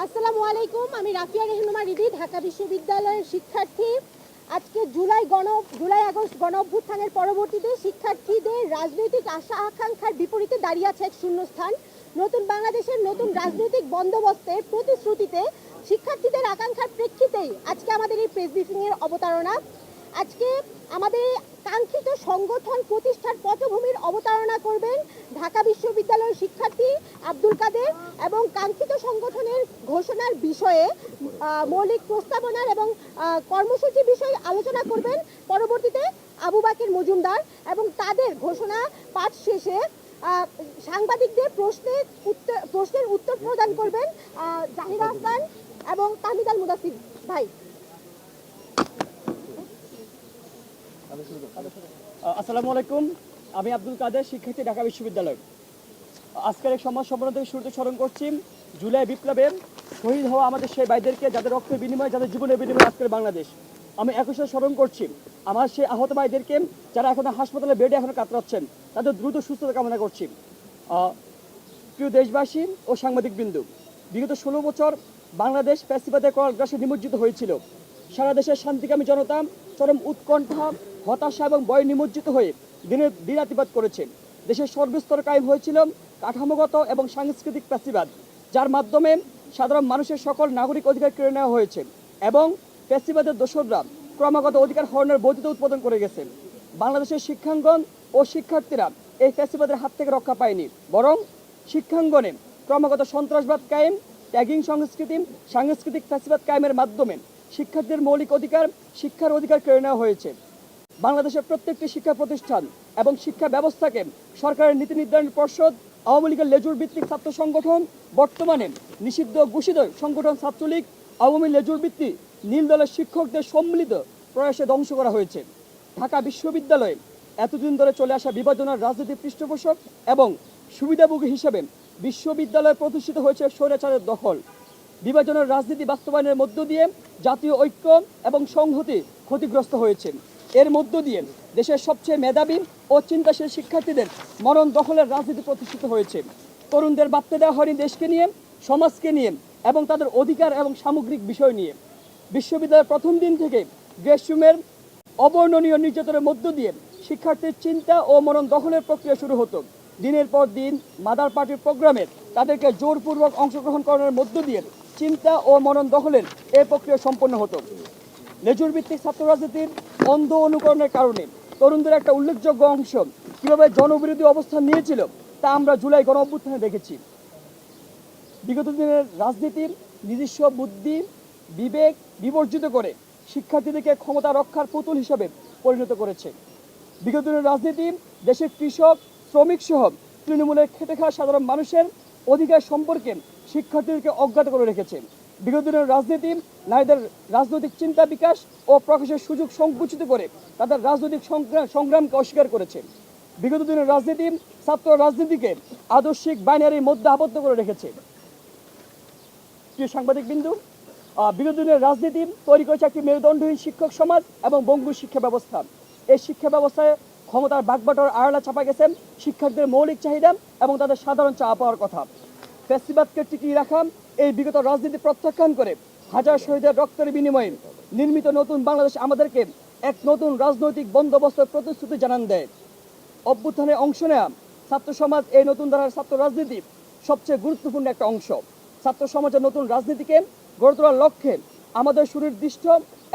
আসসালামু আলাইকুম। আমি রাফিয়া রেহনুমা রিদি, ঢাকা বিশ্ববিদ্যালয়ের শিক্ষার্থী। আজকে জুলাই আগস্ট গণ অভ্যুত্থানের পরবর্তীতে শিক্ষার্থীদের রাজনৈতিক আশা আকাঙ্ক্ষার বিপরীতে দাঁড়িয়ে আছে এক শূন্যস্থান। নতুন বাংলাদেশের নতুন রাজনৈতিক বন্দোবস্তের প্রতিশ্রুতিতে শিক্ষার্থীদের আকাঙ্ক্ষার প্রেক্ষিতেই আজকে আমাদের এই প্রেস ব্রিফিংয়ের অবতারণা। আজকে আমাদের কাঙ্ক্ষিত সংগঠন প্রতিষ্ঠার পটভূমির অবতারণা করবেন ঢাকা বিশ্ববিদ্যালয়ের শিক্ষার্থী আব্দুল কাদের এবং কাঙ্ক্ষিত সংগঠনের ঘোষণার বিষয়ে মৌলিক প্রস্তাবনার এবং কর্মসূচি বিষয়ে আলোচনা করবেন পরবর্তীতে আবু বাকের মজুমদার এবং তাদের ঘোষণা পাঠ শেষে সাংবাদিকদের প্রশ্নের উত্তর প্রদান করবেন জাহির হাসান এবং তাহমিদ আল মুদাসির ভাই। আসসালামু আলাইকুম। আমি আব্দুল কাদের, শিক্ষার্থী, ঢাকা বিশ্ববিদ্যালয়। আজকের এক সমাজ সম্মেলন থেকে শুরুতে স্মরণ করছি জুলাই বিপ্লবে শহীদ হওয়া আমাদের সেই ভাইদেরকে, যাদের রক্তের বিনিময়ে, যাদের জীবনের বিনিময়ে আজকের বাংলাদেশ। আমি একই সাথে স্মরণ করছি আমার সেই আহত ভাইদেরকে, যারা এখন হাসপাতালে বেডে এখনো কাতরাচ্ছেন। তাদের দ্রুত সুস্থতা কামনা করছি। প্রিয় দেশবাসী ও সাংবাদিক বিন্দু, বিগত 16 বছর বাংলাদেশ ফ্যাসিবাদের করালগ্রাসে নিমজ্জিত হয়েছিল। সারা দেশের শান্তিকামী জনতা চরম উৎকণ্ঠা, হতাশা এবং ভয়ে নিমজ্জিত হয়ে দিনাতিপাত করেছে। দেশের সর্বস্তর কায়েম হয়েছিল কাঠামোগত এবং সাংস্কৃতিক ফ্যাসিবাদ, যার মাধ্যমে সাধারণ মানুষের সকল নাগরিক অধিকার কেড়ে নেওয়া হয়েছে এবং ফ্যাসিবাদের দোসররা ক্রমাগত অধিকার হরণের বৈধতা উৎপাদন করে গেছে। বাংলাদেশের শিক্ষাঙ্গন ও শিক্ষার্থীরা এই ফ্যাসিবাদের হাত থেকে রক্ষা পায়নি, বরং শিক্ষাঙ্গনে ক্রমাগত সন্ত্রাসবাদ কায়েম, ট্যাগিং সংস্কৃতি, সাংস্কৃতিক ফ্যাসিবাদ কায়েমের মাধ্যমে শিক্ষার্থীদের মৌলিক অধিকার, শিক্ষার অধিকার কেড়ে নেওয়া হয়েছে। বাংলাদেশের প্রত্যেকটি শিক্ষা প্রতিষ্ঠান এবং শিক্ষা ব্যবস্থাকে সরকারের নীতি নির্ধারণ পর্ষদ, আওয়ামী লীগের লেজুর ভিত্তিক ছাত্র সংগঠন, বর্তমানে নিষিদ্ধ ঘোষিত সংগঠন ছাত্রলীগ, আওয়ামী লেজুর ভিত্তিক নীল দলের শিক্ষকদের সম্মিলিত প্রয়াসে ধ্বংস করা হয়েছে। ঢাকা বিশ্ববিদ্যালয়ে এতদিন ধরে চলে আসা বিভাজনের রাজনীতির পৃষ্ঠপোষক এবং সুবিধাভোগী হিসেবে বিশ্ববিদ্যালয় প্রতিষ্ঠিত হয়েছে স্বৈরাচারের দখল। বিভাজনের রাজনীতি বাস্তবায়নের মধ্য দিয়ে জাতীয় ঐক্য এবং সংহতি ক্ষতিগ্রস্ত হয়েছে। এর মধ্য দিয়ে দেশের সবচেয়ে মেধাবী ও চিন্তাশীল শিক্ষার্থীদের মরণ দখলের রাজনীতি প্রতিষ্ঠিত হয়েছে। তরুণদের ভাবতে দেওয়া হয়নি দেশকে নিয়ে, সমাজকে নিয়ে এবং তাদের অধিকার এবং সামগ্রিক বিষয় নিয়ে। বিশ্ববিদ্যালয়ের প্রথম দিন থেকে গ্রেসরুমের অবর্ণনীয় নির্যাতনের মধ্য দিয়ে শিক্ষার্থীর চিন্তা ও মরণ দখলের প্রক্রিয়া শুরু হতো। দিনের পর দিন মাদার পার্টির প্রোগ্রামে তাদেরকে জোরপূর্বক অংশগ্রহণ করানোর মধ্য দিয়ে চিন্তা ও মনন দখলের এই প্রক্রিয়া সম্পন্ন হতো। লেজুর ভিত্তিক ছাত্র রাজনীতির অন্ধ অনুকরণের কারণে তরুণদের একটা উল্লেখযোগ্য অংশ কীভাবে জনবিরোধী অবস্থান নিয়েছিল তা আমরা জুলাই গণ অভ্যুত্থানে দেখেছি। বিগত দিনের রাজনীতির নিজস্ব বুদ্ধি বিবেক বিবর্জিত করে শিক্ষার্থীদেরকে ক্ষমতা রক্ষার পুতুল হিসেবে পরিণত করেছে। বিগত দিনের রাজনীতি দেশের কৃষক, শ্রমিক সহ তৃণমূলের খেটে খাওয়া সাধারণ মানুষের অধিকার সম্পর্কে শিক্ষার্থীদেরকে অজ্ঞাত করে রেখেছে। বিগত দিনের রাজনীতি নারীদের রাজনৈতিক চিন্তা বিকাশ ও প্রকাশের সুযোগ সংকুচিত করে তাদের রাজনৈতিক সংগ্রামকে অস্বীকার করেছে। বিগত দিনের রাজনীতি ছাত্র রাজনীতিকে আদর্শিক বাইনারির মধ্যে আবদ্ধ করে রেখেছে। প্রিয় সাংবাদিক বিন্দু, বিগত দিনের রাজনীতি তৈরি করেছে একটি মেরুদণ্ডহীন শিক্ষক সমাজ এবং বঙ্গুর শিক্ষা ব্যবস্থা। এই শিক্ষা ব্যবস্থায় ক্ষমতার বাগবাটোয়ার আড়ালে চাপা গেছেন শিক্ষার্থীদের মৌলিক চাহিদা এবং তাদের সাধারণ চাওয়া পাওয়ার কথা। ফ্যাসিবাদকে টিকিয়ে রাখা এই বিগত রাজনীতি প্রত্যাখ্যান করে হাজার শহীদের রক্তের বিনিময়ে নির্মিত নতুন বাংলাদেশ আমাদেরকে এক নতুন রাজনৈতিক বন্দোবস্তের প্রতিশ্রুতি জানান দেয়। অভ্যুত্থানে অংশ নেওয়া ছাত্র সমাজ এই নতুন ধারার ছাত্র রাজনীতির সবচেয়ে গুরুত্বপূর্ণ একটা অংশ। ছাত্র সমাজের নতুন রাজনীতিকে গড়ে তোলার লক্ষ্যে আমাদের সুনির্দিষ্ট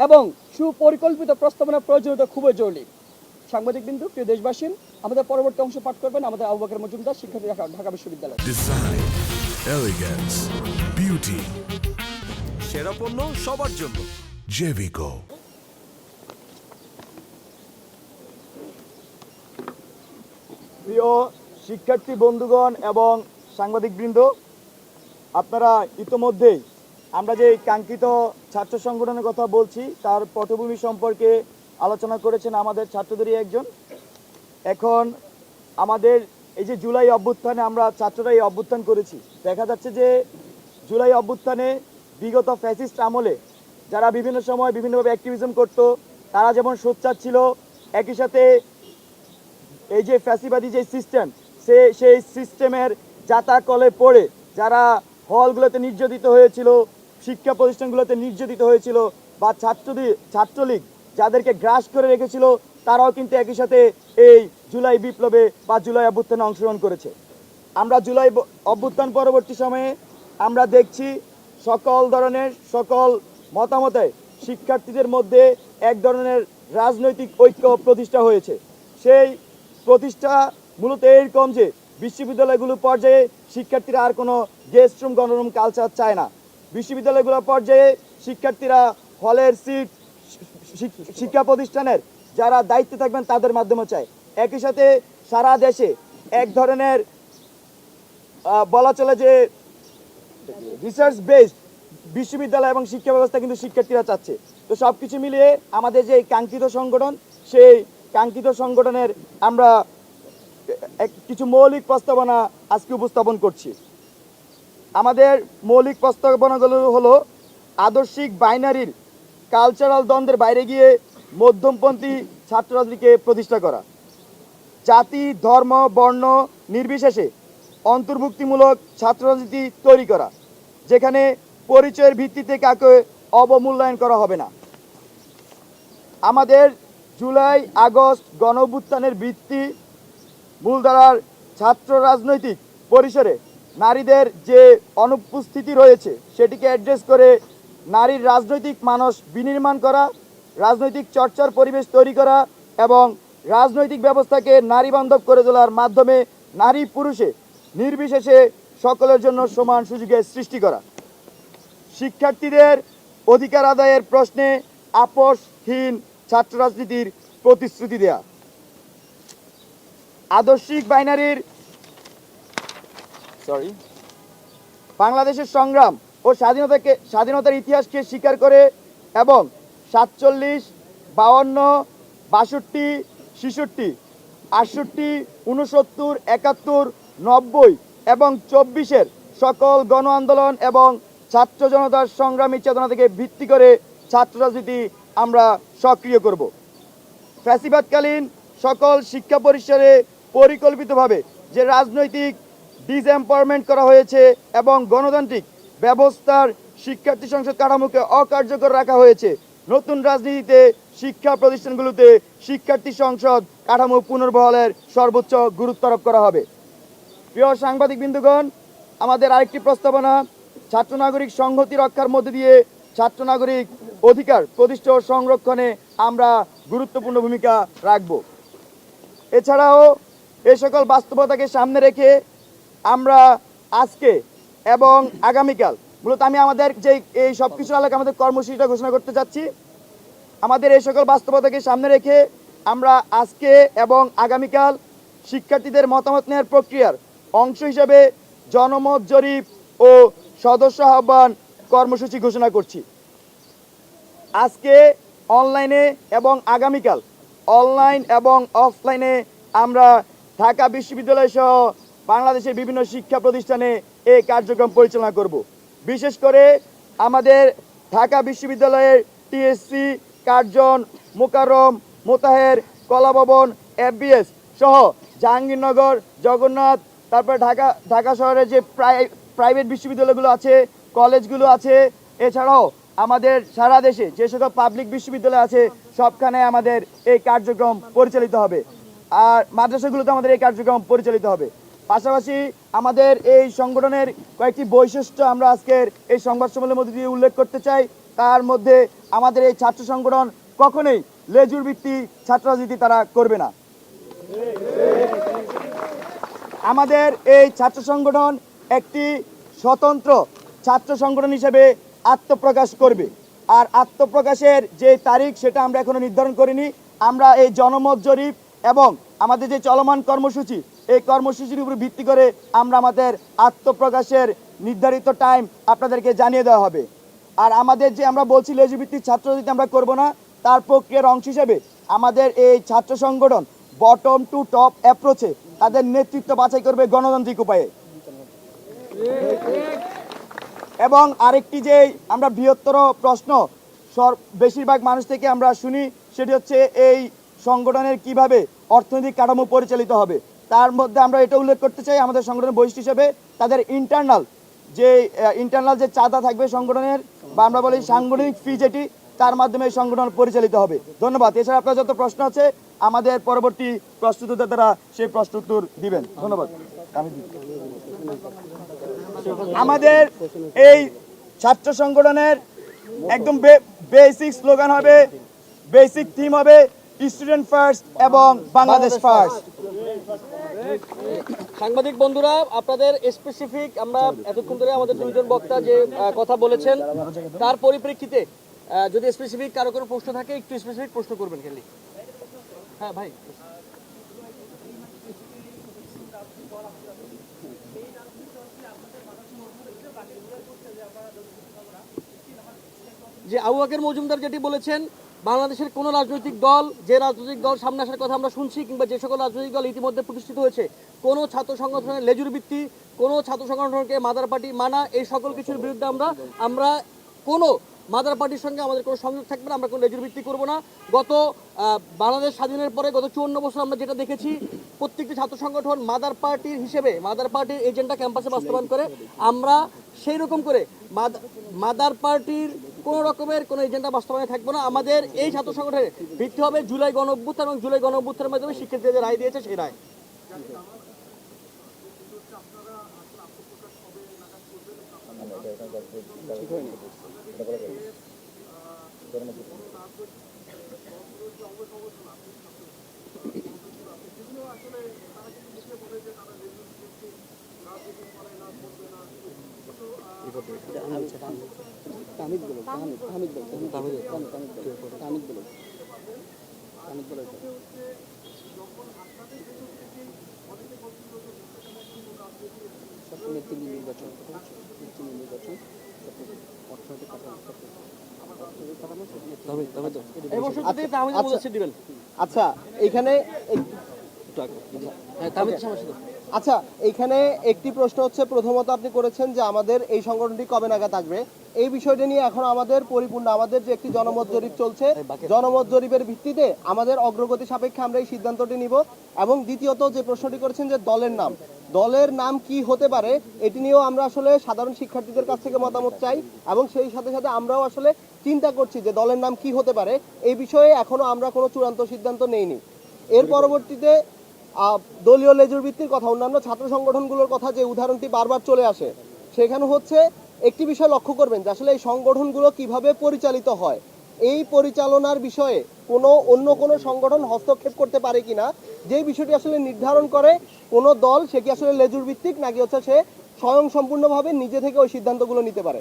এবং সুপরিকল্পিত প্রস্তাবনার প্রয়োজনীয়তা খুবই জরুরি। সাংবাদিক বিন্দু, প্রিয় দেশবাসী, আমাদের পরবর্তী অংশ পাঠ করবেন আমাদের আবু বকর মজুমদার, শিক্ষার্থী, ঢাকা বিশ্ববিদ্যালয়। ডিজাইন, এলিগেন্স, বিউটি, সেরা পণ্য সবার জন্য জেভিকো। প্রিয় শিক্ষার্থী বন্ধুগণ এবং সাংবাদিকবৃন্দ, আপনারা ইতোমধ্যেই আমরা যে কাঙ্ক্ষিত ছাত্র সংগঠনের কথা বলছি তার পটভূমি সম্পর্কে আলোচনা করেছেন আমাদের ছাত্রদেরই একজন। এখন আমাদের এই যে জুলাই অভ্যুত্থানে আমরা ছাত্ররা এই অভ্যুত্থান করেছি, দেখা যাচ্ছে যে জুলাই অভ্যুত্থানে বিগত ফ্যাসিস্ট আমলে যারা বিভিন্ন সময় বিভিন্নভাবে অ্যাক্টিভিজম করতো তারা যেমন সোচ্চার ছিল, একই সাথে এই যে ফ্যাসিবাদী যে সিস্টেম সেই সিস্টেমের জাতাকলে পড়ে যারা হলগুলোতে নির্যাতিত হয়েছিল, শিক্ষা প্রতিষ্ঠানগুলোতে নির্যাতিত হয়েছিল, বা ছাত্রলীগ যাদেরকে গ্রাস করে রেখেছিল, তারাও কিন্তু একই সাথে এই জুলাই বিপ্লবে বা জুলাই অভ্যুত্থানে অংশগ্রহণ করেছে। আমরা জুলাই অভ্যুত্থান পরবর্তী সময়ে আমরা দেখছি সকল মতামতে শিক্ষার্থীদের মধ্যে এক ধরনের রাজনৈতিক ঐক্য প্রতিষ্ঠা হয়েছে। সেই প্রতিষ্ঠা মূলত এরকম যে বিশ্ববিদ্যালয়গুলো পর্যায়ে শিক্ষার্থীরা আর কোনো গেস্ট রুম গণরুম কালচার চায় না। বিশ্ববিদ্যালয়গুলোর পর্যায়ে শিক্ষার্থীরা হলের সিট, শিক্ষা প্রতিষ্ঠানের যারা দায়িত্বে থাকবেন তাদের মাধ্যমে চায়। একই সাথে সারা দেশে এক ধরনের বলা চলে যে রিসার্চ বেসড বিশ্ববিদ্যালয় এবং শিক্ষা ব্যবস্থা কিন্তু শিক্ষার্থীরা চাচ্ছে। তো সব কিছু মিলিয়ে আমাদের যে কাঙ্ক্ষিত সংগঠন, সেই কাঙ্ক্ষিত সংগঠনের আমরা কিছু মৌলিক প্রস্তাবনা আজকে উপস্থাপন করছি। আমাদের মৌলিক প্রস্তাবনাগুলো হলো আদর্শিক বাইনারির কালচারাল দ্বন্দ্বের বাইরে গিয়ে মধ্যমপন্থী ছাত্র রাজনীতিকে প্রতিষ্ঠা করা, জাতি ধর্ম বর্ণ নির্বিশেষে অন্তর্ভুক্তিমূলক ছাত্র রাজনীতি তৈরি করা, যেখানে পরিচয়ের ভিত্তিতে কাউকে অবমূল্যায়ন করা হবে না। আমাদের জুলাই আগস্ট গণঅভ্যুত্থানের ভিত্তি মূলধারার ছাত্র রাজনৈতিক পরিসরে নারীদের যে অনুপস্থিতি রয়েছে সেটিকে অ্যাড্রেস করে নারীর রাজনৈতিক মানস বিনির্মাণ করা, রাজনৈতিক চর্চার পরিবেশ তৈরি করা এবং রাজনৈতিক ব্যবস্থাকে নারী বান্ধব করে তোলার মাধ্যমে নারী পুরুষে নির্বিশেষে সকলের জন্য সমান সুযোগের সৃষ্টি করা, শিক্ষার্থীদের অধিকার আদায়ের প্রশ্নে আপোষহীন ছাত্র রাজনীতির প্রতিশ্রুতি দেয়া, আদর্শিক বাইনারির বাংলাদেশের সংগ্রাম ও স্বাধীনতার ইতিহাসকে স্বীকার করে এবং 47, 52, 62, 66, 68, 69, 71, 90 এবং 24-এর সকল গণ আন্দোলন এবং ছাত্র জনতার সংগ্রামী চেতনা থেকে ভিত্তি করে ছাত্র রাজনীতি আমরা সক্রিয় করব। ফ্যাসিবাদকালীন সকল শিক্ষা পরিসরে পরিকল্পিতভাবে যে রাজনৈতিক ডিসএম্পাওয়ারমেন্ট করা হয়েছে এবং গণতান্ত্রিক ব্যবস্থার শিক্ষার্থী সংসদ কাঠামোকে অকার্যকর রাখা হয়েছে, নতুন রাজনীতিতে শিক্ষা প্রতিষ্ঠানগুলোতে শিক্ষার্থী সংসদ কাঠামো পুনর্বহালের সর্বোচ্চ গুরুত্ব আরোপ করা হবে। প্রিয় সাংবাদিক বৃন্দগণ, আমাদের আরেকটি প্রস্তাবনা ছাত্র নাগরিক সংহতি রক্ষার মধ্যে দিয়ে ছাত্র নাগরিক অধিকার প্রতিষ্ঠা ও সংরক্ষণে আমরা গুরুত্বপূর্ণ ভূমিকা রাখব। এছাড়াও এই সকল বাস্তবতাকে সামনে রেখে আমরা আজকে এবং আগামীকাল মূলত আমি আমাদের যে এই সব কিছুর আলোকে আমাদের কর্মসূচিটা ঘোষণা করতে যাচ্ছি। আমাদের এই সকল বাস্তবতাকে সামনে রেখে আমরা আজকে এবং আগামীকাল শিক্ষার্থীদের মতামত নেওয়ার প্রক্রিয়ার অংশ হিসেবে জনমত জরিপ ও সদস্য আহ্বান কর্মসূচি ঘোষণা করছি। আজকে অনলাইনে এবং আগামীকাল অনলাইন এবং অফলাইনে আমরা ঢাকা বিশ্ববিদ্যালয় সহ বাংলাদেশের বিভিন্ন শিক্ষা প্রতিষ্ঠানে এই কার্যক্রম পরিচালনা করব। বিশেষ করে আমাদের ঢাকা বিশ্ববিদ্যালয়ের টিএসসি, কার্জন, মোকাররম, মোতাহের, কলাভবন, এফবিএস সহ জাহাঙ্গীরনগর, জগন্নাথ, তারপরে ঢাকা শহরের যে প্রাইভেট বিশ্ববিদ্যালয়গুলো আছে, কলেজগুলো আছে, এছাড়াও আমাদের সারা দেশে যে সকল পাবলিক বিশ্ববিদ্যালয় আছে সবখানে আমাদের এই কার্যক্রম পরিচালিত হবে, আর মাদ্রাসাগুলোতে আমাদের এই কার্যক্রম পরিচালিত হবে। পাশাপাশি আমাদের এই সংগঠনের কয়েকটি বৈশিষ্ট্য আমরা আজকের এই সংবাদ সম্মেলনের মধ্যে দিয়ে উল্লেখ করতে চাই। তার মধ্যে আমাদের এই ছাত্র সংগঠন কখনোই লেজুর ভিত্তি ছাত্র রাজনীতি তারা করবে না। আমাদের এই ছাত্র সংগঠন একটি স্বতন্ত্র ছাত্র সংগঠন হিসেবে আত্মপ্রকাশ করবে, আর আত্মপ্রকাশের যে তারিখ সেটা আমরা এখনো নির্ধারণ করিনি। আমরা এই জনমত জরিপ এবং আমাদের যে চলমান কর্মসূচি, এই কর্মসূচির উপর ভিত্তি করে আমরা আমাদের আত্মপ্রকাশের নির্ধারিত টাইম আপনাদেরকে জানিয়ে দেওয়া হবে। আর আমাদের যে আমরা বলছি লেজুভিত্তিক ছাত্র রাজনীতি আমরা করব না, তার প্রক্রিয়ার অংশ হিসেবে আমাদের এই ছাত্র সংগঠন বটম টু টপ অ্যাপ্রোচে তাদের নেতৃত্ব বাছাই করবে গণতান্ত্রিক উপায়ে। এবং আরেকটি যে আমরা বৃহত্তর প্রশ্ন বেশিরভাগ মানুষ থেকে আমরা শুনি, সেটি হচ্ছে এই সংগঠনের কিভাবে অর্থনৈতিক কাঠামো পরিচালিত হবে। তার মধ্যে আমরা এটা উল্লেখ করতে চাই, আমাদের সংগঠনের বৈশিষ্ট্য হিসেবে তাদের ইন্টারনাল যে ইন্টারনাল যে চাঁদা থাকবে সংগঠনের, বা আমরা বলি সাংগঠনিক ফি যেটি, তার মাধ্যমে এই সংগঠন পরিচালিত হবে। ধন্যবাদ। এছাড়া আপনার যত প্রশ্ন আছে আমাদের পরবর্তী প্রস্তুতদাতারা সেই প্রশ্ন উত্তর দিবেন। ধন্যবাদ। আমাদের এই ছাত্র সংগঠনের একদম বেসিক স্লোগান হবে, বেসিক থিম হবে স্টুডেন্ট ফার্স্ট এবং বাংলাদেশ ফার্স্ট। সাংবাদিক বন্ধুরা, আপনাদের স্পেসিফিক, আমরা এতক্ষণ ধরে আমাদের দুইজন বক্তা যে কথা বলেছেন তার পরিপ্রেক্ষিতে যদি স্পেসিফিক কারো কোনো প্রশ্ন থাকে একটু স্পেসিফিক প্রশ্ন করবেন খালি। হ্যাঁ ভাই, যে আবু বকর মজুমদার যেটি বলেছেন, বাংলাদেশের কোন রাজনৈতিক দল, যে রাজনৈতিক দল সামনে আসার কথা আমরা শুনছি, কিংবা যে সকল রাজনৈতিক দল ইতিমধ্যে প্রতিষ্ঠিত হয়েছে, কোনো ছাত্র সংগঠনের লেজুর ভিত্তি, কোনো ছাত্র সংগঠনকে মাদার পার্টি মানা, এই সকল কিছুর বিরুদ্ধে আমরা কোনো মাদার পার্টির সঙ্গে আমাদের কোনো সংযোগ থাকবে না, আমরা কোনো লেজুর ভিত্তি করবো না। গত বাংলাদেশ স্বাধীনের পরে গত 54 বছর আমরা যেটা দেখেছি, প্রত্যেকটি ছাত্র সংগঠন মাদার পার্টির হিসেবে মাদার পার্টির এজেন্ডা ক্যাম্পাসে বাস্তবায়ন করে। আমরা সেই রকম করে মাদার পার্টির কোনো রকমের কোনো এজেন্ডা বাস্তবায়নে থাকবো না। আমাদের এই ছাত্র সংগঠনের ভিত্তি হবে জুলাই গণঅভ্যুত্থান, এবং জুলাই গণঅভ্যুত্থানের মাধ্যমে শিক্ষার্থীরা যে রায় দিয়েছে সেই রায়। আচ্ছা এইখানে আচ্ছা এইখানে একটি প্রশ্ন হচ্ছে, প্রথমত আপনি করেছেন যে আমাদের এই সংগঠনটি কবে নাগাদ আসবে, এই বিষয়টা নিয়ে এখন আমাদের পরিপূর্ণ, আমাদের যে একটি জনমত জরিপ চলছে, জনমত জরিপের ভিত্তিতে আমাদের অগ্রগতি সাপেক্ষে আমরা এই সিদ্ধান্তটি নিব। এবং দ্বিতীয়ত যে প্রশ্নটি করেছেন যে দলের নাম কি হতে পারে, এটি নিয়েও আমরা আসলে সাধারণ শিক্ষার্থীদের কাছ থেকে মতামত চাই, এবং সেই সাথে সাথে আমরাও আসলে চিন্তা করছি যে দলের নাম কি হতে পারে। এই বিষয়ে এখনো আমরা কোনো চূড়ান্ত সিদ্ধান্ত নেইনি। এর পরবর্তীতে দলীয় লেজুর ভিত্তির কথা, অন্যান্য ছাত্র সংগঠনগুলোর কথা যে উদাহরণটি বারবার চলে আসে, সেখানে হচ্ছে একটি বিষয় লক্ষ্য করবেন যে আসলে এই সংগঠনগুলো কিভাবে পরিচালিত হয়, এই পরিচালনার বিষয়ে অন্য কোনো সংগঠন হস্তক্ষেপ করতে পারে কিনা, যে বিষয়টি আসলে নির্ধারণ করে কোনো দল সে কি আসলে লেজুর ভিত্তিক নাকি হচ্ছে সে স্বয়ং সম্পূর্ণভাবে নিজে থেকে ওই সিদ্ধান্তগুলো নিতে পারে।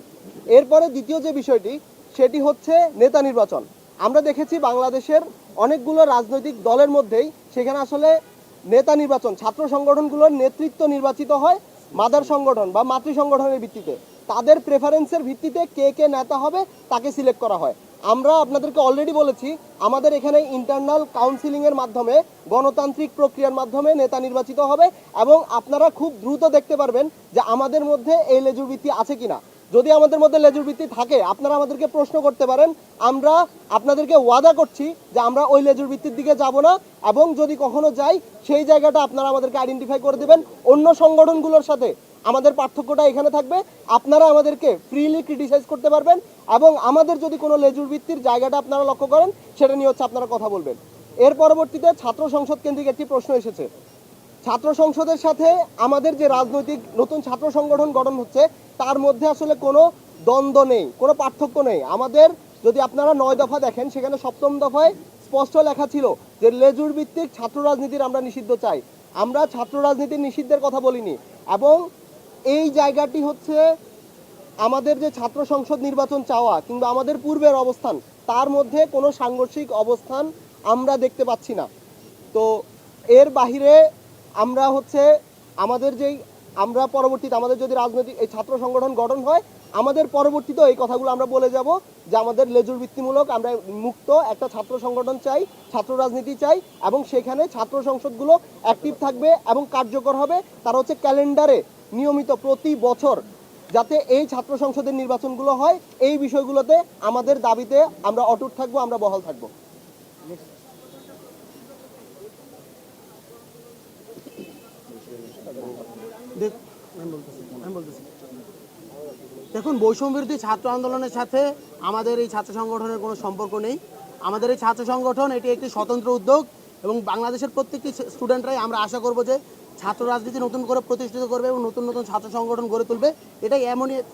এরপরে দ্বিতীয় যে বিষয়টি, সেটি হচ্ছে নেতা নির্বাচন। আমরা দেখেছি বাংলাদেশের অনেকগুলো রাজনৈতিক দলের মধ্যেই সেখানে আসলে নেতা নির্বাচন, ছাত্র সংগঠনগুলোর নেতৃত্ব নির্বাচিত হয় মাদার সংগঠন বা মাতৃ সংগঠনের ভিত্তিতে, তাদের প্রেফারেন্সের ভিত্তিতে কে কে নেতা হবে তাকে সিলেক্ট করা হয়। আমরা আপনাদেরকে অলরেডি বলেছি আমাদের এখানে ইন্টারনাল কাউন্সিলিংয়ের মাধ্যমে, গণতান্ত্রিক প্রক্রিয়ার মাধ্যমে নেতা নির্বাচিত হবে, এবং আপনারা খুব দ্রুত দেখতে পারবেন যে আমাদের মধ্যে এই লেজুর ভিত্তি আছে কিনা। যদি আমাদের মধ্যে লেজুর ভিত্তি থাকে আপনারা আমাদেরকে প্রশ্ন করতে পারেন, আমরা আপনাদেরকে ওয়াদা করছি যে আমরা ওই লেজুর ভিত্তির দিকে যাব না, এবং যদি কখনো যাই সেই জায়গাটা আপনারা আমাদেরকে আইডেন্টিফাই করে দেবেন। অন্য সংগঠনগুলোর সাথে আমাদের পার্থক্যটা এখানে থাকবে, আপনারা আমাদেরকে ফ্রিলি ক্রিটিসাইজ করতে পারবেন, এবং আমাদের যদি কোনো লেজুর ভিত্তির জায়গাটা আপনারা লক্ষ্য করেন সেটা নিয়ে হচ্ছে আপনারা কথা বলবেন। এর পরবর্তীতে ছাত্র সংসদ কেন্দ্রিক একটি প্রশ্ন এসেছে। ছাত্র সংসদের সাথে আমাদের যে রাজনৈতিক নতুন ছাত্র সংগঠন গঠন হচ্ছে তার মধ্যে আসলে কোনো দ্বন্দ্ব নেই, কোনো পার্থক্য নেই। আমাদের যদি আপনারা 9 দফা দেখেন, সেখানে 7ম দফায় স্পষ্ট লেখা ছিল যে লেজুর ভিত্তিক ছাত্র রাজনীতির আমরা নিষিদ্ধ চাই। আমরা ছাত্র রাজনীতির নিষিদ্ধের কথা বলিনি। এবং এই জায়গাটি হচ্ছে আমাদের যে ছাত্র সংসদ নির্বাচন চাওয়া কিংবা আমাদের পূর্বের অবস্থান, তার মধ্যে কোনো সাংঘর্ষিক অবস্থান আমরা দেখতে পাচ্ছি না। তো এর বাহিরে আমরা হচ্ছে আমরা পরবর্তীতে আমাদের যদি রাজনৈতিক এই ছাত্র সংগঠন গঠন হয়, আমাদের পরবর্তীতে এই কথাগুলো আমরা বলে যাব যে আমাদের লেজুর ভিত্তিমূলক আমরা মুক্ত একটা ছাত্র সংগঠন চাই, ছাত্র রাজনীতি চাই, এবং সেখানে ছাত্র সংসদগুলো অ্যাক্টিভ থাকবে এবং কার্যকর হবে। তারা হচ্ছে ক্যালেন্ডারে নিয়মিত প্রতি বছর যাতে এই ছাত্র সংসদের নির্বাচনগুলো হয়, এই বিষয়গুলোতে আমাদের দাবিতে আমরা অটুট থাকবো, আমরা বহাল থাকবো। দেখুন, বৈষম্যবিরোধী ছাত্র আন্দোলনের সাথে আমাদের এই ছাত্র সংগঠনের কোনো সম্পর্ক নেই। আমাদের এই ছাত্র সংগঠন এটি একটি স্বতন্ত্র উদ্যোগ এবং বাংলাদেশের প্রত্যেকটি স্টুডেন্টরাই আমরা আশা করব যে ছাত্র রাজনীতি নতুন করে প্রতিষ্ঠিত করবে এবং নতুন নতুন ছাত্র সংগঠন গড়ে তুলবে। এটাই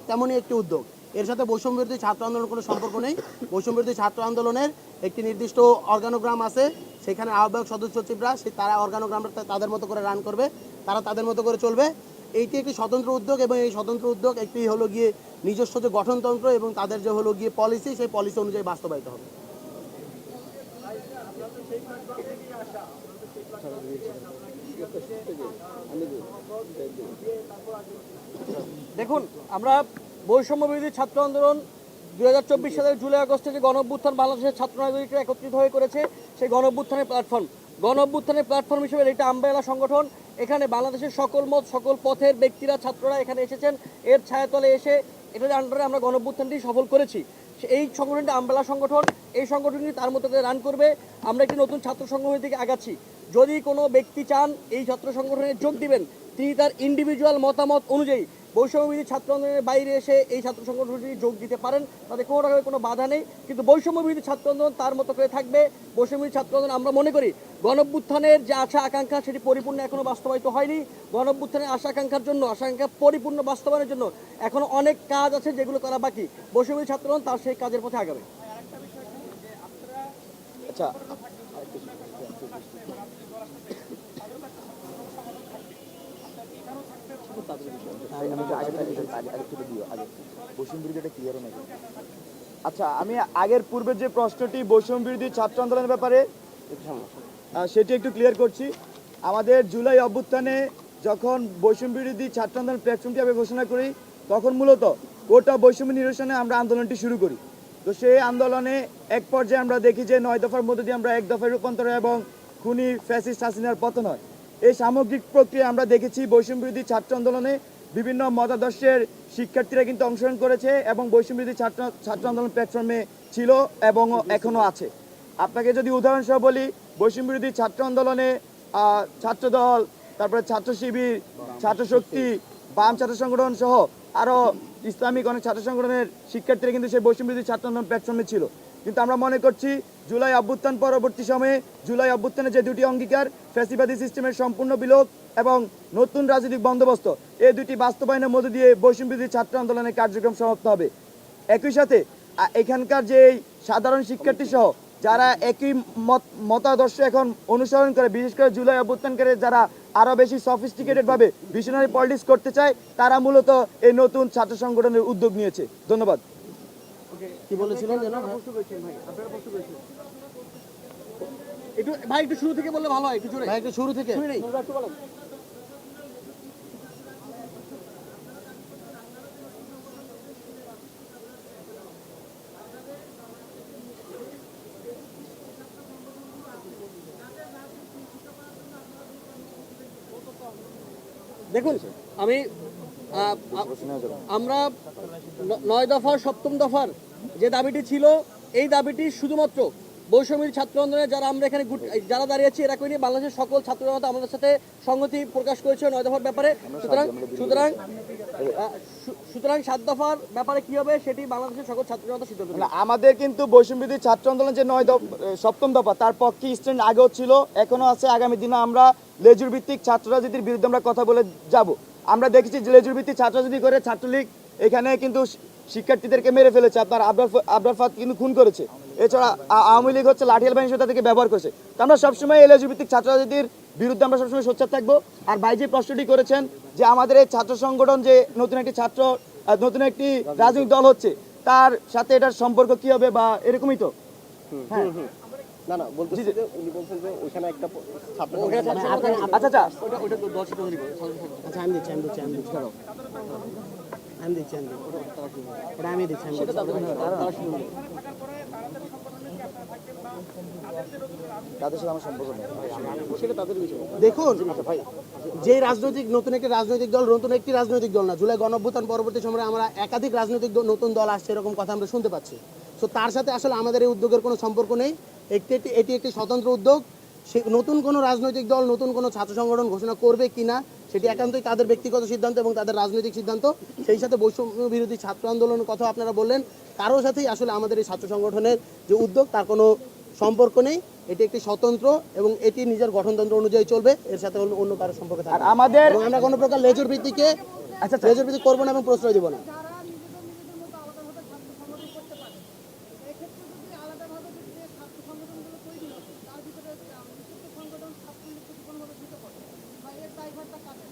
তেমনই একটি উদ্যোগ। এর সাথে বৈষম্যবিরোধী ছাত্র আন্দোলনের কোনো সম্পর্ক নেই। বৈষম্যবিরোধী ছাত্র আন্দোলনের একটি নির্দিষ্ট অর্গানোগ্রাম আছে, সেখানে আহ্বায়ক সদস্য সচিবরা তারা অর্গানোগ্রামটা তাদের মতো করে রান করবে, তারা তাদের মতো করে চলবে। এইটি একটি স্বতন্ত্র উদ্যোগ এবং এই স্বতন্ত্র উদ্যোগ একটি হলো গিয়ে নিজস্ব যে গঠনতন্ত্র এবং তাদের যে হলো গিয়ে পলিসি, সেই পলিসি অনুযায়ী বাস্তবায়িত হবে। দেখুন, আমরা বৈষম্য বিরোধী ছাত্র আন্দোলন 2024 সালের জুলাই আগস্টে যে গণ অভ্যুত্থান বাংলাদেশের ছাত্র নাগরিকরা একত্রিত হয়ে করেছে, সেই গণ অভ্যুত্থানের প্ল্যাটফর্ম হিসেবে এটা আমব্রেলা সংগঠন। এখানে বাংলাদেশের সকল মত সকল পথের ব্যক্তিরা ছাত্ররা এখানে এসেছেন, এর ছায়াতলে এসে এটার আন্ডারে আমরা গণ অভ্যুত্থানটি সফল করেছি। এই সংগঠনটি আমব্রেলা সংগঠন, এই সংগঠনটি তার মতো করে রান করবে। আমরা একটি নতুন ছাত্র সংগঠনের দিকে আগাচ্ছি। যদি কোনো ব্যক্তি চান এই ছাত্র সংগঠনে যোগ দিবেন, তিনি তার ইন্ডিভিজুয়াল মতামত অনুযায়ী বৈষম্যবিরোধী ছাত্র আন্দোলনের বাইরে এসে এই ছাত্র সংগঠনটি যোগ দিতে পারেন, তাতে কোনো রকমের কোনো বাধা নেই। কিন্তু বৈষম্যবিরোধী ছাত্র আন্দোলন তার মতো করে থাকবে। বৈষম্যবিরোধী ছাত্র আন্দোলন আমরা মনে করি গণঅভ্যুত্থানের যে আশা আকাঙ্ক্ষা সেটি পরিপূর্ণ এখনও বাস্তবায়িত হয়নি। গণঅভ্যুত্থানের আশা আকাঙ্ক্ষা পরিপূর্ণ বাস্তবায়নের জন্য এখনও অনেক কাজ আছে যেগুলো করা বাকি। বৈষম্যবিরোধী ছাত্র আন্দোলন তার সেই কাজের পথে আগাবে। আচ্ছা, আচ্ছা, আমি আগের পূর্বের যে প্রশ্নটি বৈষম্য বিরোধী ছাত্র আন্দোলনের ব্যাপারে সেটি একটু ক্লিয়ার করছি। আমাদের জুলাই অভ্যুত্থানে যখন বৈষম্য বিরোধী ছাত্র আন্দোলন প্ল্যাটফর্মটি আমি ঘোষণা করি, তখন মূলত কোটা বৈষম্য নিরসনে আমরা আন্দোলনটি শুরু করি। তো সেই আন্দোলনে এক পর্যায়ে আমরা দেখি যে 9 দফার মধ্যে দিয়ে আমরা 1 দফায় রূপান্তর হয় এবং খুনি ফ্যাসিস্ট হাসিনার পতন হয়। এই সামগ্রিক প্রক্রিয়া আমরা দেখেছি বৈষম্য বিরোধী ছাত্র আন্দোলনে বিভিন্ন মতাদর্শের শিক্ষার্থীরা কিন্তু অংশগ্রহণ করেছে এবং বৈষম্য বিরোধী ছাত্র আন্দোলন প্ল্যাটফর্মে ছিল এবং এখনও আছে। আপনাকে যদি উদাহরণসহ বলি, বৈষম্য বিরোধী ছাত্র আন্দোলনে ছাত্রদল, তারপরে ছাত্র শিবির, ছাত্র শক্তি, বাম ছাত্র সংগঠন সহ আরও ইসলামিক অনেক ছাত্র সংগঠনের শিক্ষার্থীরা কিন্তু সেই বৈষম্য বিরোধী ছাত্র আন্দোলন প্ল্যাটফর্মে ছিল। কিন্তু আমরা মনে করছি জুলাই অভ্যুত্থান পরবর্তী সময়ে জুলাই অভ্যুত্থানের যে দুটি অঙ্গীকার, ফ্যাসিবাদী সিস্টেমের সম্পূর্ণ বিলোপ এবং নতুন রাজনৈতিক বন্দোবস্ত, এই দুটি বাস্তবায়নের মধ্য দিয়ে বৈষম্য বিরোধী ছাত্র আন্দোলনের কার্যক্রম সমাপ্ত হবে। একই সাথে এখানকার যে সাধারণ শিক্ষার্থী সহ যারা একই মতাদর্শ এখন অনুসরণ করে, বিশেষ করে জুলাই অভ্যুত্থানকারী যারা আরও বেশি সফিস্টিকেটেড ভাবে ভিশনারি পলিটিক্স করতে চায়, তারা মূলত এই নতুন ছাত্র সংগঠনের উদ্যোগ নিয়েছে। ধন্যবাদ। কি বলেছিলেন যেন? একটু শুরু থেকে বললে ভালো হয়, একটু জোরে। ভাই, একটু শুরু থেকে। দেখুন, আমরা 9 দফার 7ম দফার যে দাবিটি ছিল, এই দাবিটি শুধুমাত্র বৈষম্য ছাত্র আন্দোলনে যারা আমরা এখানে যারা দাঁড়িয়ে আছি এরা করিনি, বাংলাদেশের সকল ছাত্র জনতা আমাদের সাথে সংহতি প্রকাশ করেছে 9 দফার ব্যাপারে। সুতরাং 7 দফার ব্যাপারে কি হবে সেটি বাংলাদেশের সকল ছাত্র জনতা সিদ্ধান্ত নেবে। আমাদের কিন্তু বৈষম্য বিরোধী ছাত্র আন্দোলন যে 7ম দফা, তার পক্ষে স্ট্যান্ড আগেও ছিল, এখনো আছে। আগামী দিনে আমরা লেজুর ভিত্তিক ছাত্র রাজনীতির বিরুদ্ধে আমরা কথা বলে যাব। আমরা দেখেছি যে লেজুর ভিত্তিক ছাত্র রাজনীতি করে ছাত্রলীগ এখানে কিন্তু শিক্ষার্থীদেরকে মেরে ফেলেছে, আপনার আবরার ফাত কিন্তু খুন করেছে। এছাড়া আওয়ামী লীগ হচ্ছে লাঠিয়াল বাহিনী তাদেরকে ব্যবহার করেছে। তো আমরা সবসময় এই লেজুর ভিত্তিক ছাত্র রাজনীতির বিরুদ্ধে আমরা সবসময় সোচ্চার থাকবো। আর ভাই যে প্রশ্নটি করেছেন যে আমাদের এই ছাত্র সংগঠন যে নতুন একটি রাজনৈতিক দল হচ্ছে, তার সাথে এটার সম্পর্ক কি হবে বা এরকমই তো? হ্যাঁ, না না, বলতেছি যে উনি বলছেন যে ওখানে একটা ছাত্র আচ্ছা আচ্ছা তাদের সাথে আমার সম্পর্ক নেই, সেটা তাদের বিষয়। দেখুন ভাই, যে নতুন একটি রাজনৈতিক দল না, জুলাই গণঅভ্যুত্থান পরবর্তী সময়ে আমরা একাধিক রাজনৈতিক নতুন দল আসছে এরকম কথা আমরা শুনতে পাচ্ছি। তো তার সাথে আসলে আমাদের এই উদ্যোগের কোনো সম্পর্ক নেই। এটি একটি স্বতন্ত্র উদ্যোগ। সে নতুন কোনো রাজনৈতিক দল নতুন কোনো ছাত্র সংগঠন ঘোষণা করবে কিনা সেটি একান্তই তাদের ব্যক্তিগত সিদ্ধান্ত এবং তাদের রাজনৈতিক সিদ্ধান্ত। সেই সাথে বৈষম্য বিরোধী ছাত্র আন্দোলনের কথা আপনারা বললেন, কারোর সাথেই আসলে আমাদের এই ছাত্র সংগঠনের যে উদ্যোগ তার কোনো সম্পর্ক নেই। এটি একটি স্বতন্ত্র এবং এটি নিজের গঠনতন্ত্র অনুযায়ী চলবে, এর সাথে অন্য কারোর সম্পর্ক থাকবে আর না। আমাদের এবং আমরা কোনো প্রকার লেজুর ভিত্তিকে লেজুর ভিত্তি করবো না এবং প্রশ্রয় দেবো না।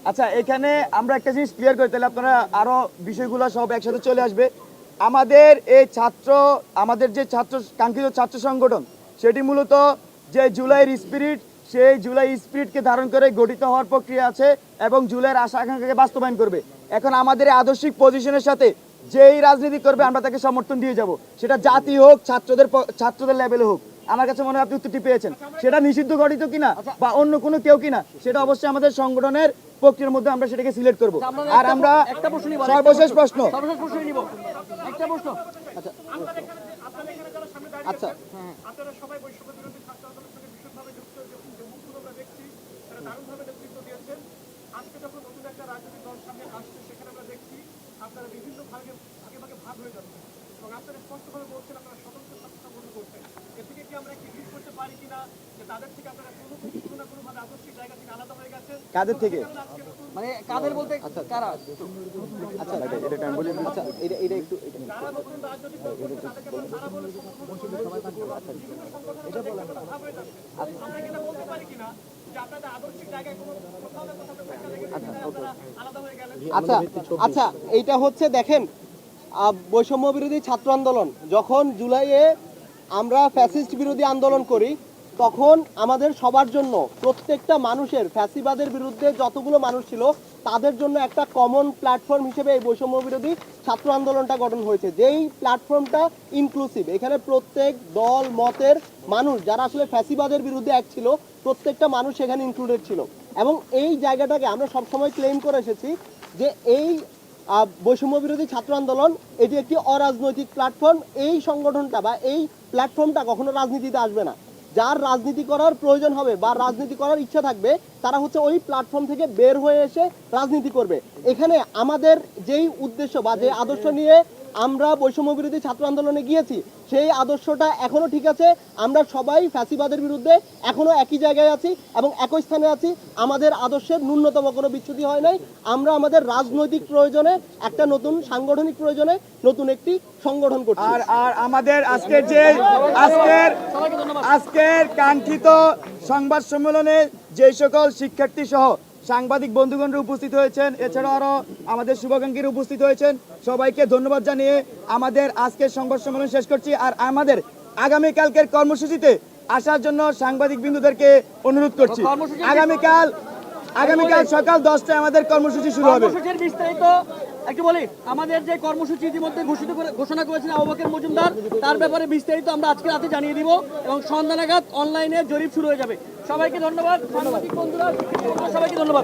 আচ্ছা, এখানে আমরা একটা জিনিস ক্লিয়ার করি, তাহলে আপনারা আরো বিষয়গুলো সব একসাথে চলে আসবে। আমাদের যে কাঙ্ক্ষিত ছাত্র সংগঠন, সেটি মূলত যে জুলাইয়ের স্পিরিট, সেই জুলাই স্পিরিটকে ধারণ করে গঠিত হওয়ার প্রক্রিয়া আছে এবং জুলাইয়ের আশা আকাঙ্ক্ষাকে বাস্তবায়ন করবে। এখন আমাদের এই আদর্শিক পজিশনের সাথে যেই রাজনীতি করবে আমরা তাকে সমর্থন দিয়ে যাব, সেটা জাতি হোক, ছাত্রদের লেভেলে হোক। আমার কাছে মনে হয় আপনি উত্তরটি পেয়েছেন। সেটা নিষিদ্ধ গঠিত কিনা বা অন্য কোনো কেউ কিনা, সেটা অবশ্যই আমাদের সংগঠনের প্রক্রিয়ার মধ্যে আমরা সেটাকে সিলেক্ট করব। আর আমরা সর্বশেষ প্রশ্ন নিব একটা প্রশ্ন। আচ্ছা, আপনারা সবাই বৈষম্য বিরোধী ছাত্র আন্দোলনের সঙ্গে ভীষণভাবে যুক্ত, যে মুখগুলো আমরা দেখছি তারা দারুণভাবে নেতৃত্ব দিয়েছেন। আজকে যখন নতুন একটা রাজনৈতিক দল সামনে আসছে, সেখানে আমরা দেখছি আপনারা বিভিন্ন ভাগে ভাগ হয়ে যাচ্ছেন এবং আপনারা স্পষ্টভাবে বলছেন আপনারা স্বতন্ত্র ছাত্র সংগঠন করছেন। এর থেকে কি আমরা একটি হিট করতে পারি কিনা যে তাদের থেকে আপনারা কোনো না কোনোভাবে আদর্শিক জায়গা থেকে আলাদা হয়ে গেছেন? কাদের থেকে? মানে কাদের বলতে কারা? আচ্ছা, এটা একটু যারা নতুন রাজনৈতিক দল করছে তাদেরকে আপনারা তারা বলে বিভিন্ন সংগঠন ভাগ হয়ে যাচ্ছে। আমরা কি এটা বলতে পারি কিনা যে আপনাদের আদর্শিক জায়গায় কোথাও না কোথাও একটা লেগে গেছে, আপনারা আলাদা হয়ে গেলেন? আচ্ছা, এইটা হচ্ছে দেখেন, বৈষম্য বিরোধী ছাত্র আন্দোলন যখন জুলাইয়ে আমরা ফ্যাসিস্ট বিরোধী আন্দোলন করি, তখন আমাদের সবার জন্য, প্রত্যেকটা মানুষের, ফ্যাসিবাদের বিরুদ্ধে যতগুলো মানুষ ছিল তাদের জন্য একটা কমন প্ল্যাটফর্ম হিসেবে এই বৈষম্য বিরোধী ছাত্র আন্দোলনটা গঠন হয়েছে। যেই প্ল্যাটফর্মটা ইনক্লুসিভ, এখানে প্রত্যেক দল মতের মানুষ যারা আসলে ফ্যাসিবাদের বিরুদ্ধে এক ছিল, প্রত্যেকটা মানুষ সেখানে ইনক্লুডেড ছিল। এবং এই জায়গাটাকে আমরা সবসময় ক্লেম করে এসেছি যে এই বৈষম্য বিরোধী ছাত্র আন্দোলন এটি একটি অরাজনৈতিক প্ল্যাটফর্ম। এই সংগঠনটা বা এই প্ল্যাটফর্মটা কখনো রাজনীতিতে আসবে না। যার রাজনীতি করার প্রয়োজন হবে বা রাজনীতি করার ইচ্ছা থাকবে, তারা হচ্ছে ওই প্ল্যাটফর্ম থেকে বের হয়ে এসে রাজনীতি করবে। এখানে আমাদের যেই উদ্দেশ্য বা যে আদর্শ নিয়ে আমরা বৈষম্য বিরোধী ছাত্র আন্দোলনে গিয়েছি, সেই আদর্শটা এখনো ঠিক আছে। আমরা সবাই ফ্যাসিবাদের বিরুদ্ধে এখনো একই জায়গায় আছি এবং একই স্থানে আছি। আমাদের আদর্শের ন্যূনতম কোনো বিচ্যুতি হয় নাই। আমরা আমাদের রাজনৈতিক প্রয়োজনে, একটা নতুন সাংগঠনিক প্রয়োজনে নতুন একটি সংগঠন করছি। আর আমাদের আজকের কাঙ্ক্ষিত সংবাদ সম্মেলনে যে সকল শিক্ষার্থী সহ সাংবাদিক বন্ধুগণরা উপস্থিত হয়েছেন, এছাড়াও আরো আমাদের শুভাকাঙ্ক্ষীরা উপস্থিত হয়েছেন, সবাইকে ধন্যবাদ জানিয়ে আমাদের আজকের সংবাদ সম্মেলন শেষ করছি। আর আমাদের আগামীকালকের কর্মসূচিতে আসার জন্য সাংবাদিক বিন্দুদেরকে অনুরোধ করছি। আগামীকাল সকাল 10টায় আমাদের কর্মসূচি শুরু হবে। কর্মসূচির বিস্তারিত একটু বলি। আমাদের যে কর্মসূচি ইতিমধ্যে ঘোষণা করেছেন আবু বকর মজুমদার, তার ব্যাপারে বিস্তারিত আমরা আজকে রাতে জানিয়ে দিব এবং সন্ধ্যা নাগাদ অনলাইনে জরিপ শুরু হয়ে যাবে। সবাইকে ধন্যবাদ, সাংবাদিক বন্ধুরা, সবাইকে ধন্যবাদ।